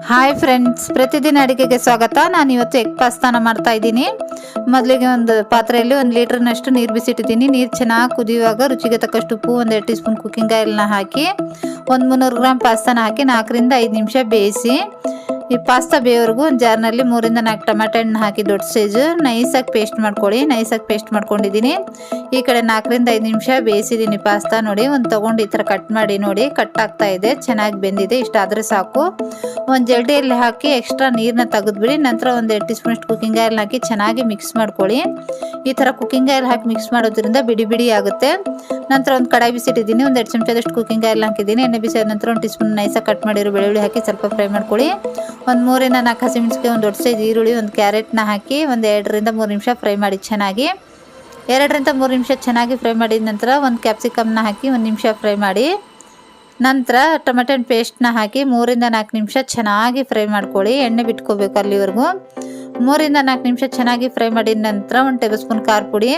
Hi friends, ಪ್ರತಿದಿನ ಅಡುಗೆಗೆ ಸ್ವಾಗತ. ನಾನು ಇವತ್ತು ಎಗ್ ಪಾಸ್ತಾನ ಮಾಡ್ತಾ ಇದ್ದೀನಿ. ಮೊದಲಿಗೆ ಒಂದು ಪಾತ್ರೆಯಲ್ಲಿ 1 ಲೀಟರ್ನಷ್ಟು ನೀರು ಬಿಸಿಟ್ಟಿದ್ದೀನಿ. ನೀರು ಚೆನ್ನಾಗಿ ಕುದಿಯುವಾಗ ರುಚಿಗೆ ತಕ್ಕಷ್ಟು ಉಪ್ಪು, 1 ಟೀ ಸ್ಪೂನ್ ಕುಕ್ಕಿಂಗ್ ಆಯಿಲ್ನ ಹಾಕಿ 300 ಗ್ರಾಮ್ ಪಾಸ್ತಾನ ಹಾಕಿ 4 ರಿಂದ 5 ನಿಮಿಷ ಬೇಯಿಸಿ. ಈ ಪಾಸ್ತಾ ಬೇಯೋವರೆಗೂ ಒಂದು ಜಾರ್ನಲ್ಲಿ 3 ರಿಂದ 4 ಟೊಮೆಟೊ ಹಣ್ಣು ಹಾಕಿ ದೊಡ್ಡ ಸೈಜು ನೈಸಾಗಿ ಪೇಸ್ಟ್ ಮಾಡ್ಕೊಳ್ಳಿ. ನೈಸಾಗಿ ಪೇಸ್ಟ್ ಮಾಡ್ಕೊಂಡಿದ್ದೀನಿ. ಈ ಕಡೆ 4 ರಿಂದ 5 ನಿಮಿಷ ಬೇಯಿಸಿದ್ದೀನಿ ಪಾಸ್ತಾ. ನೋಡಿ, ಒಂದು ತೊಗೊಂಡು ಈ ಥರ ಕಟ್ ಮಾಡಿ ನೋಡಿ, ಕಟ್ ಆಗ್ತಾ ಇದೆ, ಚೆನ್ನಾಗಿ ಬೆಂದಿದೆ. ಇಷ್ಟಾದರೆ ಸಾಕು. ಒಂದು ಜಲ್ಡಿಯಲ್ಲಿ ಹಾಕಿ ಎಕ್ಸ್ಟ್ರಾ ನೀರನ್ನ ತೆಗೆದುಬಿಡಿ. ನಂತರ 1 ಟೀ ಸ್ಪೂನ್ ಕುಕ್ಕಿಂಗ್ ಆಯಿಲ್ ಹಾಕಿ ಚೆನ್ನಾಗಿ ಮಿಕ್ಸ್ ಮಾಡ್ಕೊಳ್ಳಿ. ಈ ಥರ ಕುಕ್ಕಿಂಗ್ ಆಯಿಲ್ ಹಾಕಿ ಮಿಕ್ಸ್ ಮಾಡೋದ್ರಿಂದ ಬಿಡಿ ಬಿಡಿ ಆಗುತ್ತೆ. ನಂತರ ಒಂದು ಕಡಾಯಿ ಬಿಸಿಟ್ಟಿದ್ದೀನಿ. 1 ಚಮಚದಷ್ಟು ಕುಕ್ಕಿಂಗ್ ಆಯಿಲ್ ಹಾಕಿದ್ದೀನಿ. ಎಣ್ಣೆ ಬಿಸಿ ಆದ ನಂತರ 1 ಟೀ ಸ್ಪೂನ್ ನೈಸಾಗಿ ಕಟ್ ಮಾಡಿರೋ ಬೆಳ್ಳುಳ್ಳಿ ಹಾಕಿ ಸ್ವಲ್ಪ ಫ್ರೈ ಮಾಡ್ಕೊಳ್ಳಿ. 3 ರಿಂದ 4 ಹಸಿಮೆಣಸಿನಕಾಯಿ, 1 ದೊಡ್ಡ ಸೈಜ್ ಈರುಳ್ಳಿ, 1 ಕ್ಯಾರೆಟ್ನ ಹಾಕಿ 2 ರಿಂದ 3 ನಿಮಿಷ ಫ್ರೈ ಮಾಡಿ ಚೆನ್ನಾಗಿ. 2 ರಿಂದ 3 ನಿಮಿಷ ಚೆನ್ನಾಗಿ ಫ್ರೈ ಮಾಡಿದ ನಂತರ 1 ಕ್ಯಾಪ್ಸಿಕಮ್ನ ಹಾಕಿ 1 ನಿಮಿಷ ಫ್ರೈ ಮಾಡಿ. ನಂತರ ಟೊಮೆಟೊ ಪೇಸ್ಟ್ನ ಹಾಕಿ 3 ರಿಂದ 4 ನಿಮಿಷ ಚೆನ್ನಾಗಿ ಫ್ರೈ ಮಾಡ್ಕೊಳ್ಳಿ. ಎಣ್ಣೆ ಬಿಟ್ಕೋಬೇಕು ಅಲ್ಲಿವರೆಗೂ. 3 ರಿಂದ 4 ನಿಮಿಷ ಚೆನ್ನಾಗಿ ಫ್ರೈ ಮಾಡಿದ ನಂತರ 1 ಟೇಬಲ್ ಸ್ಪೂನ್ ಖಾರ ಪುಡಿ,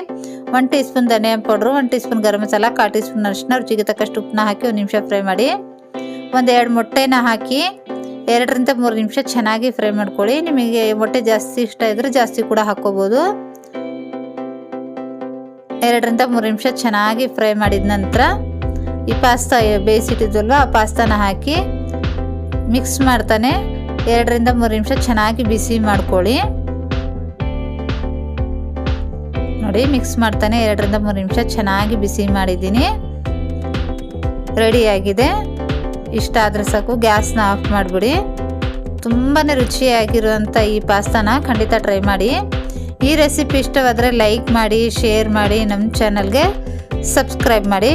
1 ಟೀ ಸ್ಪೂನ್ ಧನಿಯಾ powder, 1 tea spoon garam masala, 1/4 tea spoon ಅರಿಶಿನ, ರುಚಿಗೆ ತಕ್ಕಷ್ಟು ಉಪ್ಪನ್ನ ಹಾಕಿ 1 ನಿಮಿಷ ಫ್ರೈ ಮಾಡಿ. 2 ಮೊಟ್ಟೆನ ಹಾಕಿ 2 ರಿಂದ 3 ನಿಮಿಷ ಚೆನ್ನಾಗಿ ಫ್ರೈ ಮಾಡ್ಕೊಳ್ಳಿ. ನಿಮಗೆ ಮೊಟ್ಟೆ ಜಾಸ್ತಿ ಇಷ್ಟ ಇದ್ದರೆ ಜಾಸ್ತಿ ಕೂಡ ಹಾಕ್ಕೋಬೋದು. 2 ರಿಂದ 3 ನಿಮಿಷ ಚೆನ್ನಾಗಿ ಫ್ರೈ ಮಾಡಿದ ನಂತರ ಈ ಪಾಸ್ತಾ ಬೇಯಿಸಿಟ್ಟಿದ್ವಲ್ವ ಆ ಪಾಸ್ತಾನ ಹಾಕಿ ಮಿಕ್ಸ್ ಮಾಡ್ತಾನೆ 2 ರಿಂದ 3 ನಿಮಿಷ ಚೆನ್ನಾಗಿ ಬಿಸಿ ಮಾಡ್ಕೊಳ್ಳಿ. ನೋಡಿ, ಮಿಕ್ಸ್ ಮಾಡ್ತಾನೆ 2 ರಿಂದ 3 ನಿಮಿಷ ಚೆನ್ನಾಗಿ ಬಿಸಿ ಮಾಡಿದ್ದೀನಿ. ರೆಡಿಯಾಗಿದೆ. ಇಷ್ಟ ಆದರೆ ಸಾಕು, ಗ್ಯಾಸ್ನ ಆಫ್ ಮಾಡಿಬಿಡಿ. ತುಂಬಾ ರುಚಿಯಾಗಿರುವಂಥ ಈ ಪಾಸ್ತಾನ ಖಂಡಿತ ಟ್ರೈ ಮಾಡಿ. ಈ ರೆಸಿಪಿ ಇಷ್ಟವಾದರೆ ಲೈಕ್ ಮಾಡಿ, ಶೇರ್ ಮಾಡಿ, ನಮ್ಮ ಚಾನಲ್ಗೆ ಸಬ್ಸ್ಕ್ರೈಬ್ ಮಾಡಿ.